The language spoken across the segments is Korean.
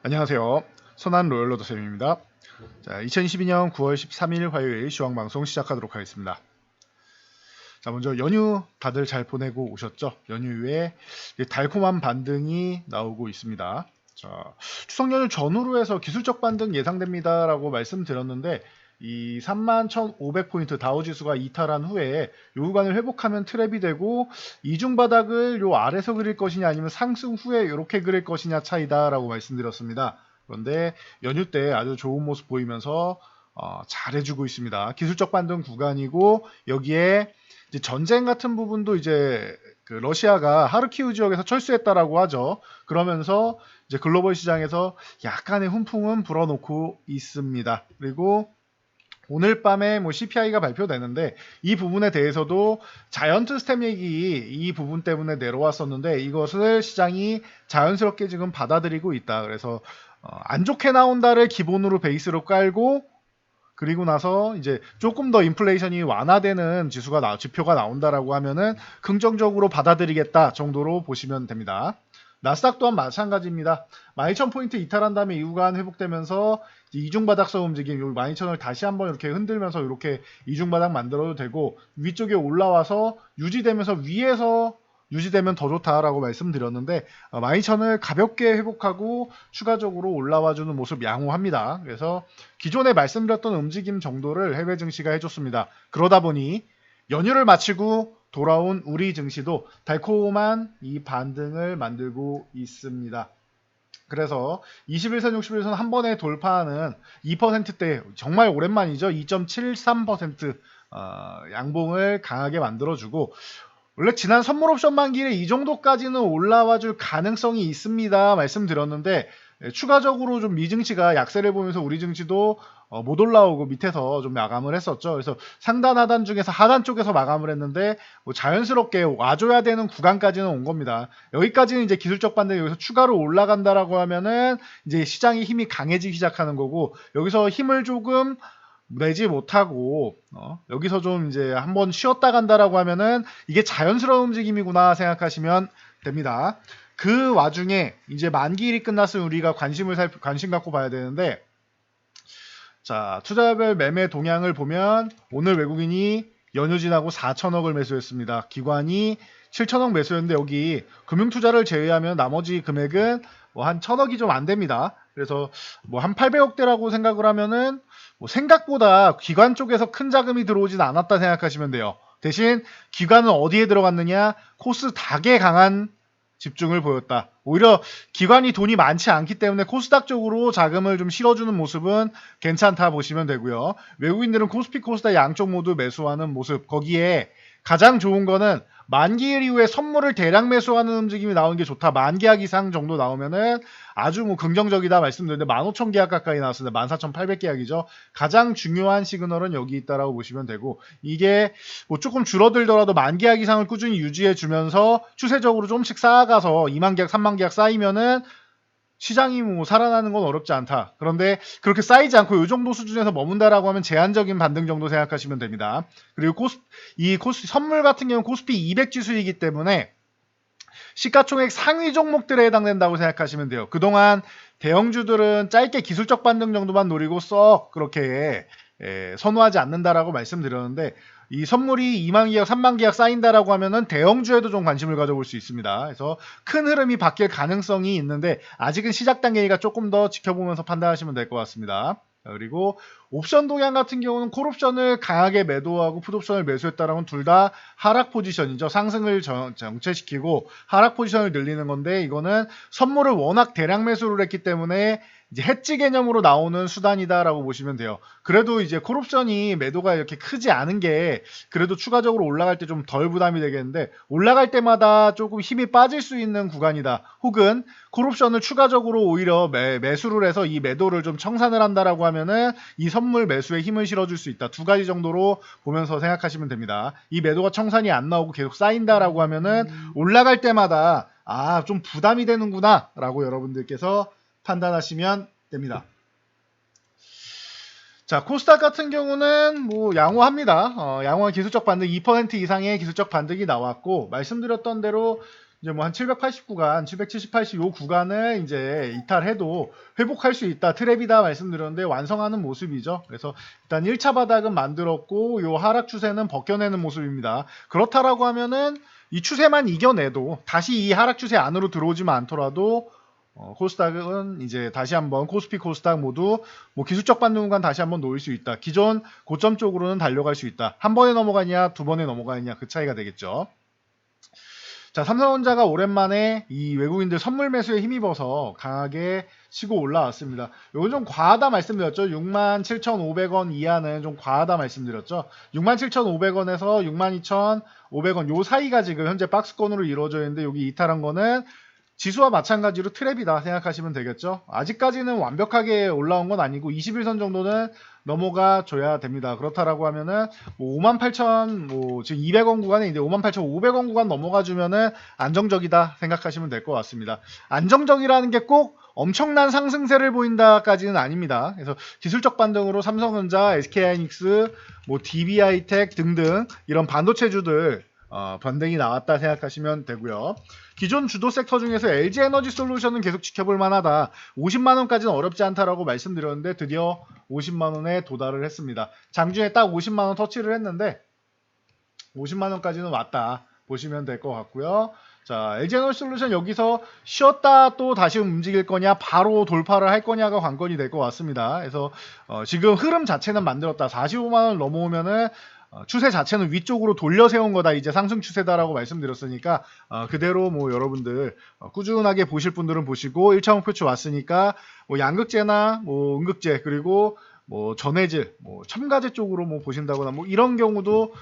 안녕하세요. 선한 로열로드쌤입니다. 자, 2022년 9월 13일 화요일 시황방송 시작하도록 하겠습니다. 자, 먼저 연휴 다들 잘 보내고 오셨죠? 연휴에 달콤한 반등이 나오고 있습니다. 자, 추석 연휴 전후로 해서 기술적 반등 예상됩니다라고 말씀드렸는데 이 31,500포인트 다우지수가 이탈한 후에 요 구간을 회복하면 트랩이 되고 이중 바닥을 요 아래서 그릴 것이냐 아니면 상승 후에 이렇게 그릴 것이냐 차이다라고 말씀드렸습니다. 그런데 연휴 때 아주 좋은 모습 보이면서 잘해주고 있습니다. 기술적 반등 구간이고 여기에 이제 전쟁 같은 부분도 이제 그 러시아가 하르키우 지역에서 철수했다라고 하죠. 그러면서 이제 글로벌 시장에서 약간의 훈풍은 불어놓고 있습니다. 그리고 오늘 밤에 뭐 CPI가 발표되는데 이 부분에 대해서도 자이언트 스텝 얘기 이 부분 때문에 내려왔었는데 이것을 시장이 자연스럽게 지금 받아들이고 있다. 그래서 안 좋게 나온다를 기본으로 베이스로 깔고 그리고 나서 이제 조금 더 인플레이션이 완화되는 지표가 나온다라고 하면은 긍정적으로 받아들이겠다 정도로 보시면 됩니다. 나스닥 또한 마찬가지입니다. 12,000포인트 이탈한 다음에 이 구간 회복되면서 이중바닥서 움직임, 12,000을 다시 한번 이렇게 흔들면서 이렇게 이중바닥 만들어도 되고 위쪽에 올라와서 유지되면서 위에서 유지되면 더 좋다라고 말씀드렸는데 12,000을 가볍게 회복하고 추가적으로 올라와주는 모습 양호합니다. 그래서 기존에 말씀드렸던 움직임 정도를 해외 증시가 해줬습니다. 그러다 보니 연휴를 마치고 돌아온 우리 증시도 달콤한 이 반등을 만들고 있습니다. 그래서 21선, 61선 한 번에 돌파하는 2%대 정말 오랜만이죠. 2.73% 양봉을 강하게 만들어주고 원래 지난 선물 옵션 만기일에 이 정도까지는 올라와 줄 가능성이 있습니다. 말씀드렸는데 추가적으로 좀 미증시가 약세를 보면서 우리 증시도 못 올라오고 밑에서 좀 마감을 했었죠. 그래서 상단 하단 중에서 하단 쪽에서 마감을 했는데 뭐 자연스럽게 와줘야 되는 구간까지는 온 겁니다. 여기까지는 이제 기술적 반등이 여기서 추가로 올라간다라고 하면은 이제 시장의 힘이 강해지기 시작하는 거고 여기서 힘을 조금 내지 못하고 여기서 좀 이제 한번 쉬었다 간다라고 하면은 이게 자연스러운 움직임이구나 생각하시면 됩니다. 그 와중에 이제 만기일이 끝났으면 우리가 관심 갖고 봐야 되는데 자 투자별 매매 동향을 보면 오늘 외국인이 연휴 지나고 4천억을 매수했습니다. 기관이 7천억 매수했는데 여기 금융투자를 제외하면 나머지 금액은 뭐 한 1,000억이 좀 안 됩니다. 그래서 뭐 한 800억대라고 생각을 하면은 뭐 생각보다 기관 쪽에서 큰 자금이 들어오진 않았다 생각하시면 돼요. 대신 기관은 어디에 들어갔느냐? 코스닥에 강한 집중을 보였다. 오히려 기관이 돈이 많지 않기 때문에 코스닥 쪽으로 자금을 좀 실어주는 모습은 괜찮다 보시면 되고요. 외국인들은 코스피, 코스닥 양쪽 모두 매수하는 모습. 거기에 가장 좋은 거는 만기일 이후에 선물을 대량 매수하는 움직임이 나오는 게 좋다. 만 계약 이상 정도 나오면은 아주 뭐 긍정적이다 말씀드렸는데 15,000 계약 가까이 나왔습니다. 14,800 계약이죠. 가장 중요한 시그널은 여기 있다라고 보시면 되고 이게 뭐 조금 줄어들더라도 만 계약 이상을 꾸준히 유지해 주면서 추세적으로 조금씩 쌓아가서 2만 계약, 3만 계약 쌓이면은 시장이 뭐 살아나는 건 어렵지 않다. 그런데 그렇게 쌓이지 않고 이 정도 수준에서 머문다라고 하면 제한적인 반등 정도 생각하시면 됩니다. 그리고 선물 같은 경우는 코스피 200 지수이기 때문에 시가총액 상위 종목들에 해당된다고 생각하시면 돼요. 그동안 대형주들은 짧게 기술적 반등 정도만 노리고 썩 그렇게 선호하지 않는다라고 말씀드렸는데 이 선물이 2만 계약, 3만 계약 쌓인다라고 하면은 대형주에도 좀 관심을 가져볼 수 있습니다. 그래서 큰 흐름이 바뀔 가능성이 있는데 아직은 시작 단계니까 조금 더 지켜보면서 판단하시면 될 것 같습니다. 그리고 옵션 동향 같은 경우는 콜옵션을 강하게 매도하고 풋옵션을 매수했다라면 둘 다 하락 포지션이죠. 상승을 정체시키고 하락 포지션을 늘리는 건데 이거는 선물을 워낙 대량 매수를 했기 때문에 이제 해지 개념으로 나오는 수단이다라고 보시면 돼요. 그래도 이제 콜옵션이 매도가 이렇게 크지 않은 게 그래도 추가적으로 올라갈 때 좀 덜 부담이 되겠는데 올라갈 때마다 조금 힘이 빠질 수 있는 구간이다. 혹은 콜옵션을 추가적으로 오히려 매수를 해서 이 매도를 좀 청산을 한다라고 하면은 이 선물 매수에 힘을 실어줄 수 있다. 두 가지 정도로 보면서 생각하시면 됩니다. 이 매도가 청산이 안 나오고 계속 쌓인다라고 하면은 올라갈 때마다 좀 부담이 되는구나 라고 여러분들께서 판단하시면 됩니다. 자, 코스닥 같은 경우는 뭐 양호합니다. 양호한 기술적 반등 2% 이상의 기술적 반등이 나왔고 말씀드렸던 대로 이제 뭐 한 780 구간, 770, 80 요 구간을 이제 이탈해도 회복할 수 있다. 트랩이다 말씀드렸는데 완성하는 모습이죠. 그래서 일단 1차 바닥은 만들었고 요 하락 추세는 벗겨내는 모습입니다. 그렇다라고 하면은 이 추세만 이겨내도 다시 이 하락 추세 안으로 들어오지만 않더라도 코스닥은 이제 다시 한번 코스피 코스닥 모두 뭐 기술적 반등 구간 다시 한번 놓을 수 있다. 기존 고점 쪽으로는 달려갈 수 있다. 한 번에 넘어가냐 두 번에 넘어가느냐 그 차이가 되겠죠. 자, 삼성전자가 오랜만에 이 외국인들 선물 매수에 힘입어서 강하게 치고 올라왔습니다. 이건 좀 과하다 말씀드렸죠. 67,500원 이하는 좀 과하다 말씀드렸죠. 67,500원에서 62,500원 요 사이가 지금 현재 박스권으로 이루어져 있는데 여기 이탈한 거는 지수와 마찬가지로 트랩이다 생각하시면 되겠죠. 아직까지는 완벽하게 올라온 건 아니고 21선 정도는 넘어가 줘야 됩니다. 그렇다라고 하면은 뭐 58,000 뭐 지금 200원 구간에 이제 58,500원 구간 넘어가 주면은 안정적이다 생각하시면 될 것 같습니다. 안정적이라는 게 꼭 엄청난 상승세를 보인다까지는 아닙니다. 그래서 기술적 반등으로 삼성전자, SK하이닉스, 뭐 DB하이텍 등등 이런 반도체주들 반등이 나왔다 생각하시면 되고요. 기존 주도 섹터 중에서 LG에너지솔루션은 계속 지켜볼 만하다. 50만원까지는 어렵지 않다라고 말씀드렸는데 드디어 50만원에 도달을 했습니다. 장중에 딱 50만원 터치를 했는데 50만원까지는 왔다 보시면 될 것 같고요. 자, LG에너지솔루션 여기서 쉬었다 또 다시 움직일 거냐 바로 돌파를 할 거냐가 관건이 될 것 같습니다. 그래서 지금 흐름 자체는 만들었다. 45만원 넘어오면은 추세 자체는 위쪽으로 돌려 세운 거다. 이제 상승 추세다라고 말씀드렸으니까 그대로 뭐 여러분들 꾸준하게 보실 분들은 보시고 1차 목표치 왔으니까 뭐 양극재나 뭐 음극재 그리고 뭐 전해질, 뭐 첨가제 쪽으로 뭐 보신다거나 뭐 이런 경우도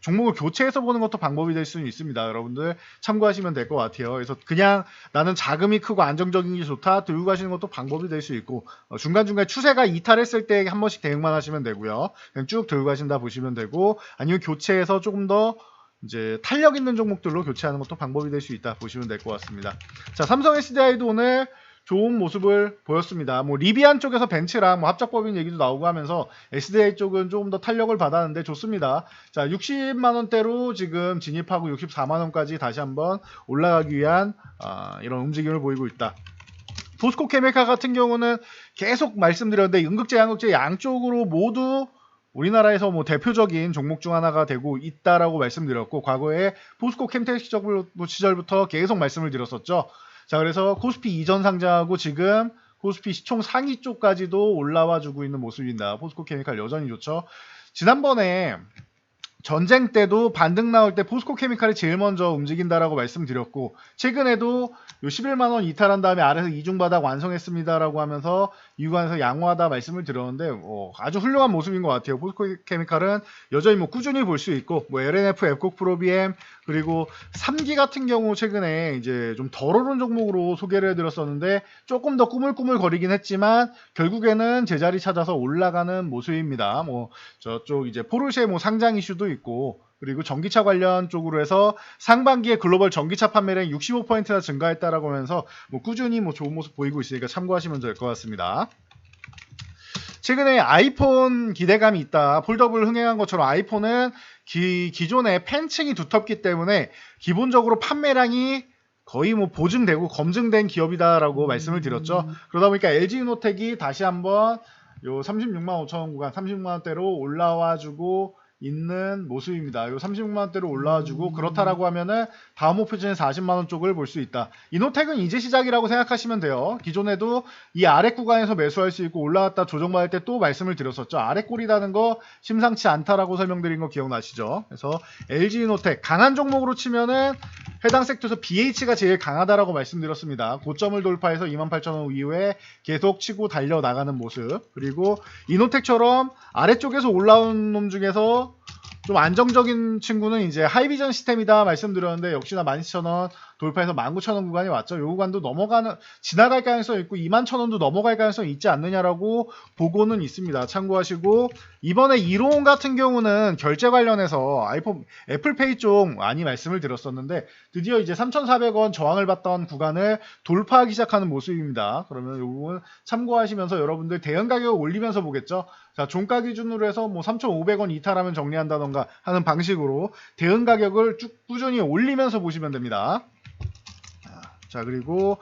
종목을 교체해서 보는 것도 방법이 될 수는 있습니다. 여러분들 참고하시면 될 것 같아요. 그래서 그냥 나는 자금이 크고 안정적인 게 좋다 들고 가시는 것도 방법이 될 수 있고 중간중간 추세가 이탈했을 때 한 번씩 대응만 하시면 되고요. 그냥 쭉 들고 가신다 보시면 되고 아니면 교체해서 조금 더 이제 탄력 있는 종목들로 교체하는 것도 방법이 될 수 있다 보시면 될 것 같습니다. 자, 삼성 SDI도 오늘 좋은 모습을 보였습니다. 뭐 리비안 쪽에서 벤츠랑 뭐 합작법인 얘기도 나오고 하면서 SDI 쪽은 조금 더 탄력을 받았는데 좋습니다. 자, 60만원대로 지금 진입하고 64만원까지 다시 한번 올라가기 위한 이런 움직임을 보이고 있다. 포스코 케미칼 같은 경우는 계속 말씀드렸는데 음극재, 양극재 양쪽으로 모두 우리나라에서 뭐 대표적인 종목 중 하나가 되고 있다라고 말씀드렸고 과거에 포스코 캠텍 시절부터 계속 말씀을 드렸었죠. 자, 그래서 코스피 이전 상장하고 지금 코스피 시총 상위 쪽까지도 올라와 주고 있는 모습입니다. 포스코 케미칼 여전히 좋죠. 지난번에 전쟁 때도 반등 나올 때 포스코 케미칼이 제일 먼저 움직인다라고 말씀드렸고 최근에도 요 11만원 이탈한 다음에 아래에서 이중바닥 완성했습니다라고 하면서 이 구간에서 양호하다 말씀을 드렸는데 아주 훌륭한 모습인 것 같아요. 포스코 케미칼은 여전히 뭐 꾸준히 볼 수 있고 뭐 LNF, 앱콕 프로비엠 그리고 3기 같은 경우 최근에 이제 좀 덜 오른 종목으로 소개를 해드렸었는데 조금 더 꾸물꾸물거리긴 했지만 결국에는 제자리 찾아서 올라가는 모습입니다. 뭐 저쪽 이제 포르쉐 뭐 상장 이슈도 있고 그리고 전기차 관련 쪽으로 해서 상반기에 글로벌 전기차 판매량이 65%나 증가했다라고 하면서 뭐 꾸준히 뭐 좋은 모습 보이고 있으니까 참고하시면 될 것 같습니다. 최근에 아이폰 기대감이 있다. 폴더블 흥행한 것처럼 아이폰은 기존에 팬층이 두텁기 때문에 기본적으로 판매량이 거의 뭐 보증되고 검증된 기업이다라고 말씀을 드렸죠. 그러다 보니까 LG이노텍이 다시 한번 요 36만 5천 원 구간 36만 원대로 올라와주고 있는 모습입니다. 요 36만 원대로 올라와주고 그렇다라고 하면은 다음 목표치는 40만 원 쪽을 볼 수 있다. 이노텍은 이제 시작이라고 생각하시면 돼요. 기존에도 이 아래 구간에서 매수할 수 있고 올라갔다 조정받을 때 또 말씀을 드렸었죠. 아래 꼴이라는 거 심상치 않다라고 설명드린 거 기억나시죠? 그래서 LG 이노텍 강한 종목으로 치면은 해당 섹터에서 BH가 제일 강하다라고 말씀드렸습니다. 고점을 돌파해서 28,000원 이후에 계속 치고 달려 나가는 모습. 그리고 이노텍처럼 아래쪽에서 올라온 놈 중에서 좀 안정적인 친구는 이제 하이비전 시스템이다 말씀드렸는데 역시나 12,000원 돌파해서 19,000원 구간이 왔죠. 요 구간도 지나갈 가능성이 있고 21,000원도 넘어갈 가능성이 있지 않느냐라고 보고는 있습니다. 참고하시고 이번에 이로운 같은 경우는 결제 관련해서 애플페이 쪽 많이 말씀을 드렸었는데 드디어 이제 3,400원 저항을 받던 구간을 돌파하기 시작하는 모습입니다. 그러면 요 부분 참고하시면서 여러분들 대응 가격을 올리면서 보겠죠. 자, 종가 기준으로 해서 뭐 3,500원 이탈하면 정리한다던가 하는 방식으로 대응 가격을 쭉 꾸준히 올리면서 보시면 됩니다. 자, 그리고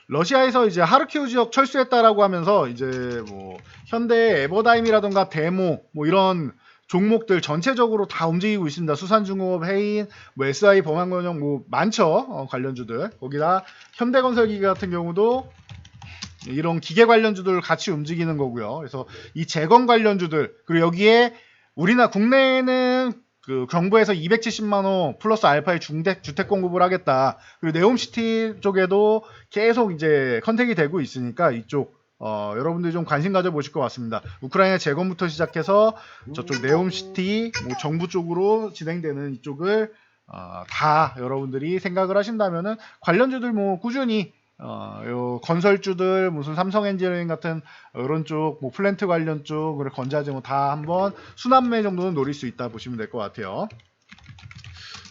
러시아에서 이제 하르키우 지역 철수했다라고 하면서 이제 뭐 현대 에버다임이라던가 데모 뭐 이런 종목들 전체적으로 다 움직이고 있습니다. 수산중공업, 해인, 뭐 SI 범한건영 뭐 많죠. 관련주들. 거기다 현대건설기계 같은 경우도 이런 기계 관련주들 같이 움직이는 거고요. 그래서 이 재건 관련주들, 그리고 여기에 우리나라 국내에는 그 정부에서 270만 원 플러스 알파의 주택 공급을 하겠다. 그리고 네옴시티 쪽에도 계속 이제 컨택이 되고 있으니까 이쪽 여러분들이 좀 관심 가져보실 것 같습니다. 우크라이나 재건부터 시작해서 저쪽 네옴시티 뭐 정부 쪽으로 진행되는 이쪽을 다 여러분들이 생각을 하신다면은 관련주들 뭐 꾸준히 요 건설주들 무슨 삼성 엔지니어링 같은 이런 쪽, 뭐 플랜트 관련 쪽, 그리고 건자재 뭐 다 한번 순환매 정도는 노릴 수 있다 보시면 될 것 같아요.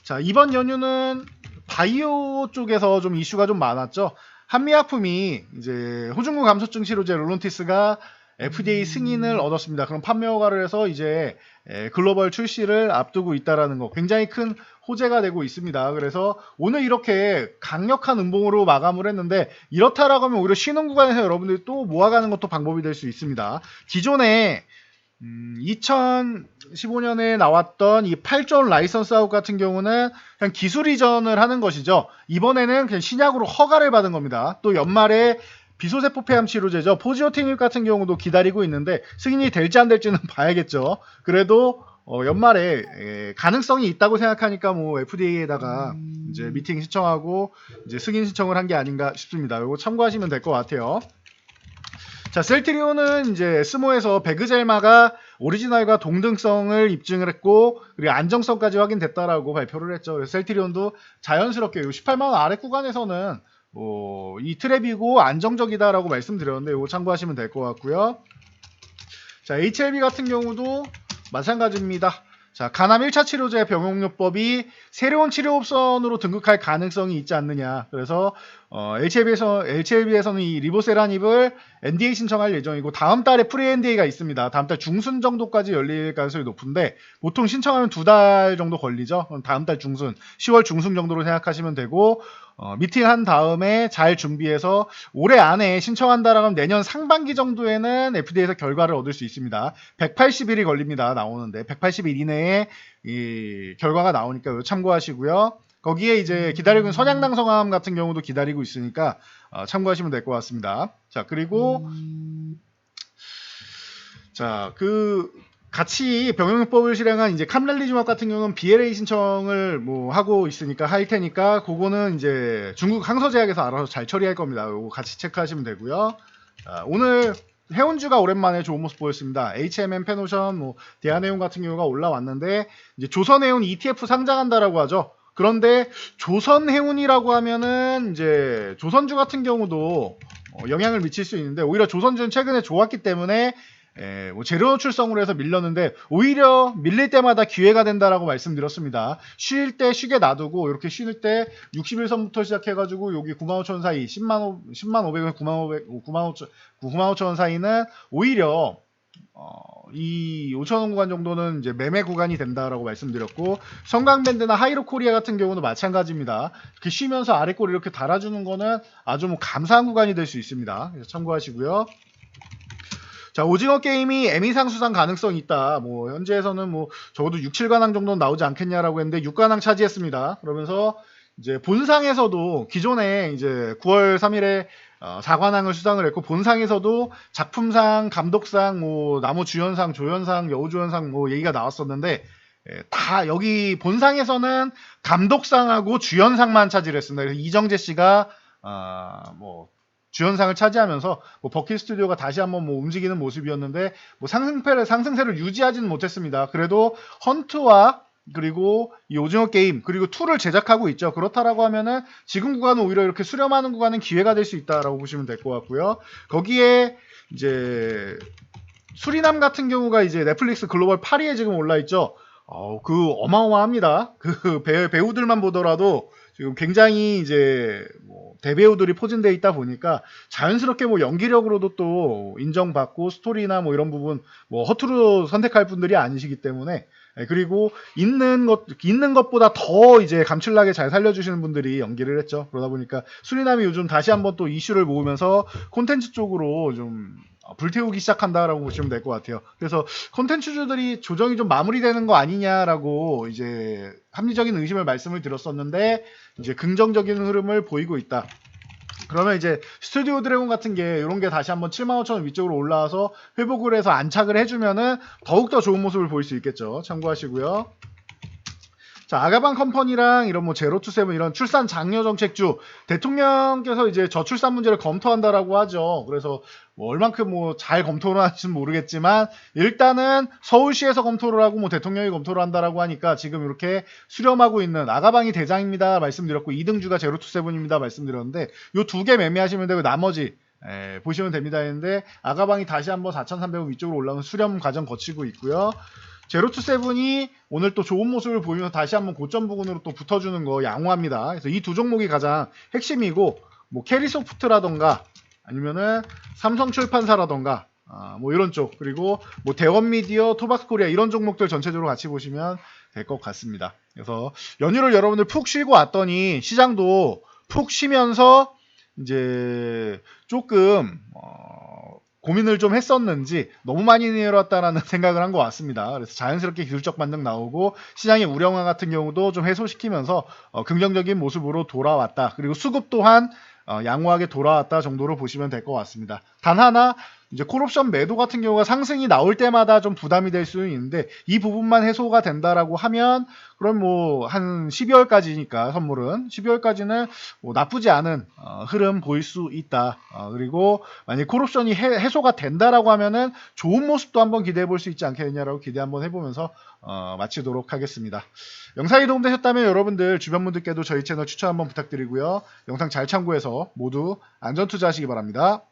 자, 이번 연휴는 바이오 쪽에서 좀 이슈가 좀 많았죠. 한미약품이 이제 호중구 감소증 치료제 롤론티스가 FDA 승인을 얻었습니다. 그럼 판매 허가를 해서 이제 글로벌 출시를 앞두고 있다라는 거 굉장히 큰 호재가 되고 있습니다. 그래서 오늘 이렇게 강력한 음봉으로 마감을 했는데 이렇다라고 하면 오히려 쉬는 구간에서 여러분들이 또 모아가는 것도 방법이 될 수 있습니다. 기존에 2015년에 나왔던 이 8조 라이선스 아웃 같은 경우는 그냥 기술 이전을 하는 것이죠. 이번에는 그냥 신약으로 허가를 받은 겁니다. 또 연말에 비소세포 폐암 치료제죠. 포지오티닙 같은 경우도 기다리고 있는데 승인이 될지 안 될지는 봐야겠죠. 그래도 연말에 가능성이 있다고 생각하니까 뭐 FDA에다가 이제 미팅 신청하고 이제 승인 신청을 한 게 아닌가 싶습니다. 이거 참고하시면 될 것 같아요. 자, 셀트리온은 이제 스모에서 배그젤마가 오리지널과 동등성을 입증을 했고 그리고 안정성까지 확인됐다라고 발표를 했죠. 그래서 셀트리온도 자연스럽게 18만원 아래 구간에서는 이 트랩이고 안정적이다라고 말씀드렸는데 이거 참고하시면 될 것 같고요. 자, HLB 같은 경우도 마찬가지입니다. 자, 간암 1차 치료제 병용요법이 새로운 치료 옵션으로 등극할 가능성이 있지 않느냐. 그래서 HLB에서는 이 리보세라닙을 NDA 신청할 예정이고 다음 달에 프리 NDA가 있습니다. 다음 달 중순 정도까지 열릴 가능성이 높은데 보통 신청하면 2달 정도 걸리죠. 다음 달 중순, 10월 중순 정도로 생각하시면 되고 미팅한 다음에 잘 준비해서 올해 안에 신청한다라면 내년 상반기 정도에는 FDA에서 결과를 얻을 수 있습니다. 180일이 걸립니다. 나오는데 180일 이내에 이 결과가 나오니까 참고하시고요. 거기에 이제 기다리고 있는 선양당성암 같은 경우도 기다리고 있으니까 참고하시면 될 것 같습니다. 자, 그리고 자, 같이 병용요법을 실행한 이제 캄렐리주맙 같은 경우는 BLA 신청을 뭐 하고 있으니까 할 테니까 그거는 이제 중국 항서제약에서 알아서 잘 처리할 겁니다. 이거 같이 체크하시면 되고요. 오늘 해운주가 오랜만에 좋은 모습 보였습니다. HMM, 페노션, 뭐 대한해운 같은 경우가 올라왔는데 이제 조선해운 ETF 상장한다라고 하죠. 그런데 조선해운이라고 하면은 이제 조선주 같은 경우도 영향을 미칠 수 있는데 오히려 조선주는 최근에 좋았기 때문에 뭐 재료 노출성으로 해서 밀렸는데 오히려 밀릴 때마다 기회가 된다라고 말씀드렸습니다. 쉴 때 쉬게 놔두고 이렇게 쉴 때 61선부터 시작해가지고 여기 95,000원 사이 10만 500원, 95,000원 사이는 오히려 이 5,000원 구간 정도는 이제 매매 구간이 된다라고 말씀드렸고 성강밴드나 하이로코리아 같은 경우는 마찬가지입니다. 이렇게 쉬면서 아래꼬리 이렇게 달아주는 거는 아주 뭐 감사한 구간이 될 수 있습니다. 그래서 참고하시고요. 자, 오징어 게임이 에미상 수상 가능성이 있다. 뭐 현재에서는 뭐 적어도 6, 7관왕 정도는 나오지 않겠냐라고 했는데 6관왕 차지했습니다. 그러면서 이제 본상에서도 기존에 이제 9월 3일에 4관왕을 수상을 했고 본상에서도 작품상, 감독상, 뭐 나무 주연상, 조연상, 여우조연상 뭐 얘기가 나왔었는데 다 여기 본상에서는 감독상하고 주연상만 차지를 했습니다. 그래서 이정재 씨가 뭐 주연상을 차지하면서 뭐 버킷 스튜디오가 다시 한번 뭐 움직이는 모습이었는데 뭐 상승세를 유지하지는 못했습니다. 그래도 헌트와 그리고 이 오징어 게임 그리고 2를 제작하고 있죠. 그렇다라고 하면은 지금 구간은 오히려 이렇게 수렴하는 구간은 기회가 될 수 있다라고 보시면 될 것 같고요. 거기에 이제 수리남 같은 경우가 이제 넷플릭스 글로벌 8위에 지금 올라 있죠. 그 어마어마합니다. 그 배우들만 보더라도 지금 굉장히 이제 뭐 대배우들이 포진되어 있다 보니까 자연스럽게 뭐 연기력으로도 또 인정받고 스토리나 뭐 이런 부분 뭐 허투루 선택할 분들이 아니시기 때문에 그리고 있는 것보다 더 이제 감출나게 잘 살려주시는 분들이 연기를 했죠. 그러다 보니까 수리남이 요즘 다시 한번 또 이슈를 모으면서 콘텐츠 쪽으로 좀 불태우기 시작한다라고 보시면 될 것 같아요. 그래서 콘텐츠주들이 조정이 좀 마무리되는 거 아니냐라고 이제 합리적인 의심을 말씀을 드렸었는데 이제 긍정적인 흐름을 보이고 있다. 그러면 이제 스튜디오 드래곤 같은 게 이런 게 다시 한번 75,000원 위쪽으로 올라와서 회복을 해서 안착을 해주면은 더욱더 좋은 모습을 보일 수 있겠죠. 참고하시고요. 자, 아가방 컴퍼니랑 이런 뭐 제로투세븐 이런 출산 장려 정책주 대통령께서 이제 저출산 문제를 검토한다라고 하죠. 그래서 뭐 얼만큼 뭐 잘 검토를 하는지는 모르겠지만 일단은 서울시에서 검토를 하고 뭐 대통령이 검토를 한다라고 하니까 지금 이렇게 수렴하고 있는 아가방이 대장입니다 말씀드렸고 2등주가 제로투세븐입니다 말씀드렸는데 요 두 개 매매하시면 되고 나머지 보시면 됩니다 했는데 아가방이 다시 한번 4,300원 위쪽으로 올라오는 수렴 과정 거치고 있고요. 제로투세븐이 오늘 또 좋은 모습을 보이면서 다시 한번 고점 부근으로 또 붙어주는 거 양호합니다. 그래서 이 두 종목이 가장 핵심이고 뭐 캐리소프트라던가 아니면은 삼성출판사라던가 뭐 이런 쪽 그리고 뭐 대원미디어, 토박스코리아 이런 종목들 전체적으로 같이 보시면 될 것 같습니다. 그래서 연휴를 여러분들 푹 쉬고 왔더니 시장도 푹 쉬면서 이제 조금 고민을 좀 했었는지 너무 많이 내려왔다라는 생각을 한 것 같습니다. 그래서 자연스럽게 기술적 반등 나오고 시장의 우려감 같은 경우도 좀 해소시키면서 긍정적인 모습으로 돌아왔다. 그리고 수급 또한 양호하게 돌아왔다 정도로 보시면 될 것 같습니다. 단 하나 이제 콜옵션 매도 같은 경우가 상승이 나올 때마다 좀 부담이 될 수는 있는데 이 부분만 해소가 된다라고 하면 그럼 뭐 한 12월까지니까 선물은 12월까지는 뭐 나쁘지 않은 흐름 보일 수 있다. 그리고 만약 콜옵션이 해소가 된다라고 하면은 좋은 모습도 한번 기대해 볼 수 있지 않겠냐라고 기대 한번 해보면서 마치도록 하겠습니다. 영상이 도움되셨다면 여러분들 주변 분들께도 저희 채널 추천 한번 부탁드리고요. 영상 잘 참고해서 모두 안전투자하시기 바랍니다.